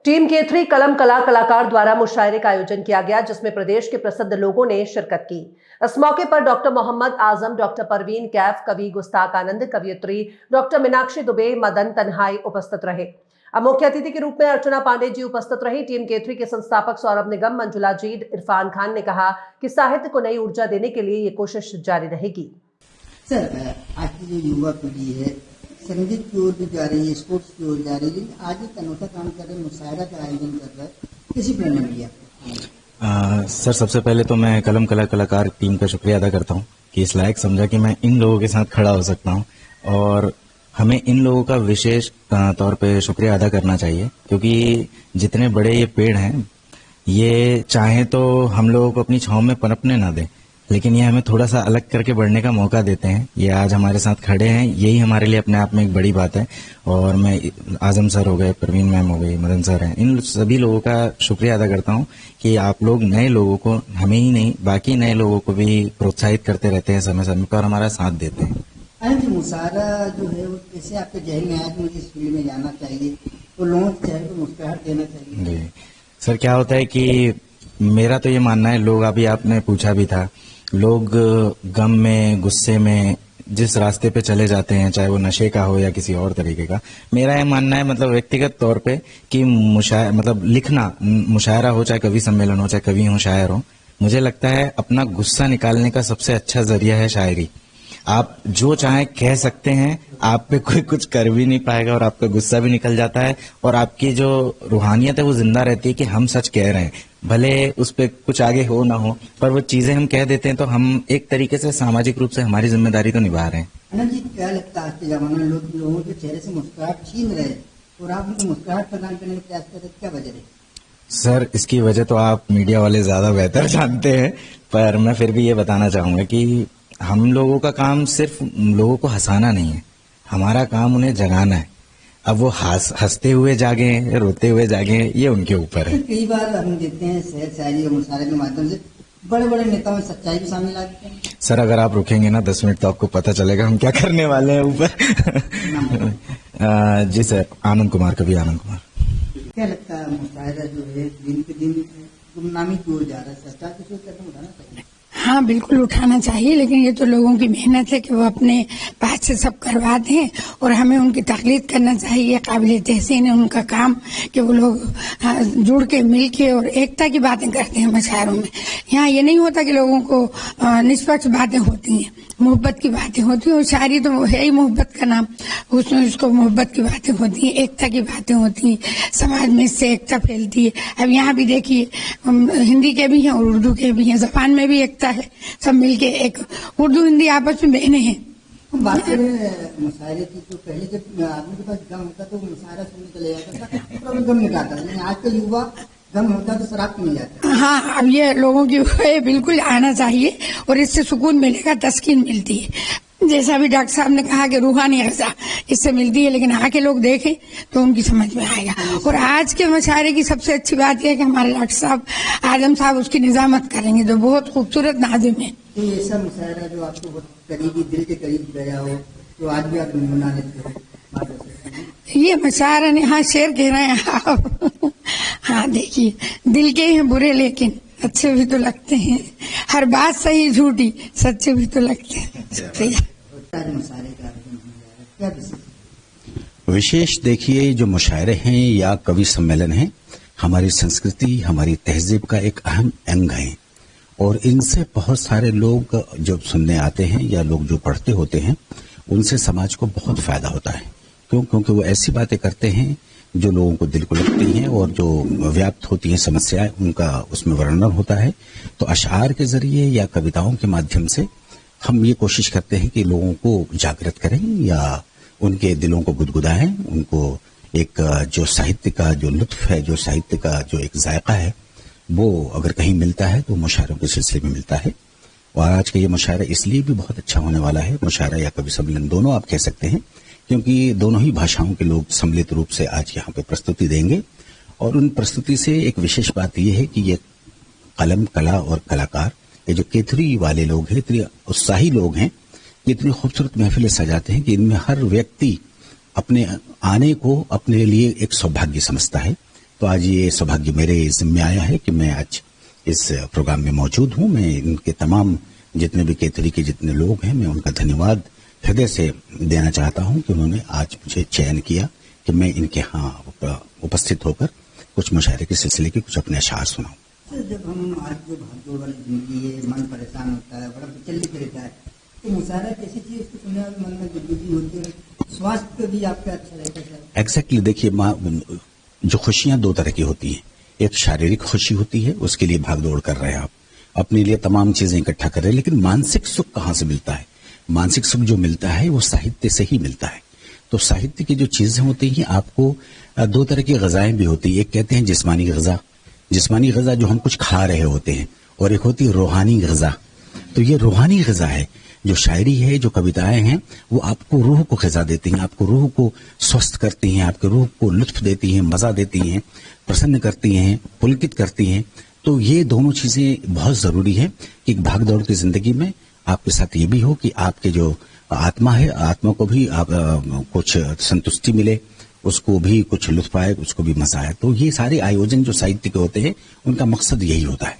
Team K3 कलम कला कलाकार द्वारा मुशायरे का आयोजन किया गया, जिसमें प्रदेश के प्रसिद्ध लोगों ने शिरकत की। इस मौके पर डॉक्टर मोहम्मद आजम, डॉक्टर परवीन कैफ, कवि गुस्ताख आनंद, कवियत्री डॉक्टर मीनाक्षी दुबे, मदन तन्हाई उपस्थित रहे। अब मुख्य अतिथि के रूप में अर्चना पांडे जी उपस्थित रही। टीम K3 के संस्थापक सौरभ निगम, मंजुला जीड, इरफान खान ने कहा कि साहित्य को नई ऊर्जा देने के लिए ये कोशिश जारी रहेगी। सर, आज की जो युवा पीढ़ी है संगीत की ओर भी जा रही है, स्पोर्ट्स की ओर जा रही है, आज एक अनोखा काम कर रहे हैं, मुशायरा का आयोजन कर रहा है, किसी प्रेरणा मिली आपको? सर, सबसे पहले तो मैं कलम कला कलाकार टीम का शुक्रिया अदा करता हूं कि इस लायक समझा कि मैं इन लोगों के साथ खड़ा हो सकता हूं, और हमें इन लोगों का विशेष तौर पे शुक्रिया अदा करना चाहिए, क्योंकि जितने बड़े ये पेड़ हैं ये चाहे तो हम लोगों को अपनी छांव में पनपने ना दें, लेकिन ये हमें थोड़ा सा अलग करके बढ़ने का मौका देते हैं। ये आज हमारे साथ खड़े हैं, यही हमारे लिए अपने आप में एक बड़ी बात है। और मैं आजम सर हो गए, परवीन मैम हो गई, मदन सर हैं, इन सभी लोगों का शुक्रिया अदा करता हूं कि आप लोग नए लोगों को, हमें ही नहीं बाकी नए लोगों को भी प्रोत्साहित करते रहते हैं समय समय पर और हमारा साथ देते हैं। मुशायरा जो है वो कैसे आपके जहन में आया कि मुझे इस फील्ड में जाना चाहिए, तो लोगों के चेहरे को मुस्कुराहट देना चाहिए? सर, क्या होता है कि मेरा तो ये मानना है, लोग अभी आपने पूछा भी था, लोग गम में, गुस्से में जिस रास्ते पे चले जाते हैं, चाहे वो नशे का हो या किसी और तरीके का, मेरा ये मानना है मतलब व्यक्तिगत तौर पे कि मतलब लिखना, मुशायरा हो, चाहे कवि सम्मेलन हो, चाहे कवि हो, शायर हो, मुझे लगता है अपना गुस्सा निकालने का सबसे अच्छा जरिया है शायरी। आप जो चाहे कह सकते हैं, आप पे कोई कुछ कर भी नहीं पाएगा और आपका गुस्सा भी निकल जाता है, और आपकी जो रूहानियत है वो जिंदा रहती है कि हम सच कह रहे हैं, भले उस पर कुछ आगे हो ना हो, पर वो चीजें हम कह देते हैं तो हम एक तरीके से सामाजिक रूप से हमारी जिम्मेदारी तो निभा रहे हैं। अनंत जी, क्या लगता है आज के जमाने में लोगों के चेहरे से मुस्कुराहट छीन रहे और आप उनको मुस्कुराहट प्रदान करने का प्रयास कर रहे, क्या वजह है? सर, इसकी वजह तो आप मीडिया वाले ज्यादा बेहतर जानते हैं, पर मैं फिर भी ये बताना चाहूंगा कि हम लोगों का काम सिर्फ लोगों को हंसाना नहीं है, हमारा काम उन्हें जगाना है। अब वो हंसते हुए जागे, रोते हुए जागे, ये उनके ऊपर है। कई बार हम देखते हैं शेर शायरी और मुशायरे के माध्यम से बड़े बड़े नेताओं में सच्चाई भी शामिल आती है। सर, अगर आप रुकेंगे ना 10 मिनट तो आपको पता चलेगा हम क्या करने वाले हैं ऊपर। जी सर, आनंद कुमार, कभी आनंद कुमार। क्या लगता है मुशायरा जो है दिन पे दिन गुमनामी की ओर जा रहा है, सरकार को कदम उठाना चाहिए? हाँ, बिल्कुल उठाना चाहिए, लेकिन ये तो लोगों की मेहनत है कि वो अपने पास से सब करवा दें, और हमें उनकी ताक़ीद करना चाहिए। काबिल तहसीन है उनका काम कि वो लोग जुड़ के, मिल के और एकता की बातें करते हैं मुशायरों में। यहाँ ये नहीं होता कि लोगों को निष्पक्ष बातें होती हैं, मोहब्बत की बातें होती हैं, और शायरी तो है ही मोहब्बत का नाम, उसमें उसको मोहब्बत की बातें होती हैं, एकता की बातें होती हैं, समाज में इससे एकता फैलती है। अब यहाँ भी देखिए, हिंदी के भी हैं और उर्दू के भी हैं, ज़बान में भी एकता है, सब मिलके एक उर्दू हिंदी आपस में बहने हैं। हम बात करें मुशायरे की, तो पहले जब आदमी के पास गम होता तो मुशायरा सुनने चले जाता था, तो गम निकालता था, लेकिन आजकल युवा गम होता तो शराब पीने जाता। हाँ, अब ये लोगों की बिल्कुल आना चाहिए और इससे सुकून मिलेगा, तस्कीन मिलती है। जैसा भी डॉक्टर साहब ने कहा कि रूहानी ग़िज़ा इससे मिलती है, लेकिन आके लोग देखें तो उनकी समझ में आएगा। और आज के मुशायरे की सबसे अच्छी बात यह है कि हमारे डॉक्टर साहब आजम साहब उसकी निज़ामत करेंगे, जो बहुत खूबसूरत नाज़िम है। तो ऐसा मुशायरा जो आपको बहुत करीबी, दिल के करीब गया हो, तो आज भी आप गुनगुना लेते हो? ये मुशायरा ने, हाँ, शेर कह रहे हैं आप। हाँ, देखिए, दिल के हैं बुरे लेकिन अच्छे भी तो लगते हैं, हर बात सही झूठी सच्चे भी तो लगते हैं। विशेष देखिए, जो मुशायरे हैं या कवि सम्मेलन हैं, हमारी संस्कृति, हमारी तहजीब का एक अहम अंग है, और इनसे बहुत सारे लोग जो सुनने आते हैं या लोग जो पढ़ते होते हैं, उनसे समाज को बहुत फायदा होता है। क्यों? क्योंकि वो ऐसी बातें करते हैं जो लोगों को दिल को लगती हैं, और जो व्याप्त होती हैं समस्याएं, उनका उसमें वर्णन होता है। तो अशआर के जरिए या कविताओं के माध्यम से हम ये कोशिश करते हैं कि लोगों को जागृत करें या उनके दिलों को गुदगुदाएं, उनको एक जो साहित्य का जो लुत्फ है, जो साहित्य का जो एक जायका है, वो अगर कहीं मिलता है तो मुशायरों के सिलसिले में मिलता है। और आज का ये मुशायरा इसलिए भी बहुत अच्छा होने वाला है, मुशायरा या कवि सम्मेलन दोनों आप कह सकते हैं, क्योंकि दोनों ही भाषाओं के लोग सम्मिलित रूप से आज यहाँ पे प्रस्तुति देंगे। और उन प्रस्तुति से एक विशेष बात यह है कि ये कलम, कला और कलाकार, ये जो K3 वाले लोग हैं, इतने उत्साही लोग हैं, इतनी खूबसूरत महफिलें सजाते हैं कि इनमें हर व्यक्ति अपने आने को अपने लिए एक सौभाग्य समझता है तो आज ये सौभाग्य मेरे जिम्मे आया है कि मैं आज इस प्रोग्राम में मौजूद हूँ। मैं इनके तमाम जितने भी केतरी के जितने लोग हैं, मैं उनका धन्यवाद हृदय से देना चाहता हूँ कि उन्होंने आज मुझे चयन किया कि मैं इनके यहाँ उपस्थित होकर कुछ मुशायरे के सिलसिले के कुछ अपने अशार सुनाऊं। सर, जब हम आज जो भागदौड़ वाली जिंदगी है, मन परेशान होता है, बड़ा विचलित रहता है, तो मुशायरा कैसी चीज उसको सुनने वाले मन में गुदगुदी होती है, स्वास्थ्य पे भी आपका अच्छा रहता है। एग्जैक्टली देखिए, जो खुशियां दो तरह की होती हैं। एक शारीरिक खुशी होती है, उसके लिए भागदौड़ कर रहे हैं आप, अपने लिए तमाम चीजें इकट्ठा कर रहे हैं, लेकिन मानसिक सुख कहाँ से मिलता है? मानसिक सुख जो मिलता है वो साहित्य से ही मिलता है। तो साहित्य की जो चीजें होती हैं, आपको दो तरह की ग़िज़ाएं भी होती है। एक कहते हैं जिस्मानी ग़िज़ा, जिस्मानी ग़िज़ा जो हम कुछ खा रहे होते हैं, और एक होती है रूहानी ग़िज़ा। तो ये रूहानी ग़िज़ा है, जो शायरी है, जो कविताएं हैं, वो आपको रूह को ग़िज़ा देती हैं, आपको रूह को स्वस्थ करती हैं, आपके रूह को लुत्फ देती हैं, मजा देती हैं, प्रसन्न करती हैं, पुलकित करती हैं। तो ये दोनों चीजें बहुत जरूरी है कि भाग दौड़ की जिंदगी में आपके साथ ये भी हो कि आपके जो आत्मा है, आत्मा को भी कुछ संतुष्टि मिले, उसको भी कुछ लुत्फ आए, उसको भी मजा आए। तो ये सारे आयोजन जो साहित्य के होते हैं, उनका मकसद यही होता है।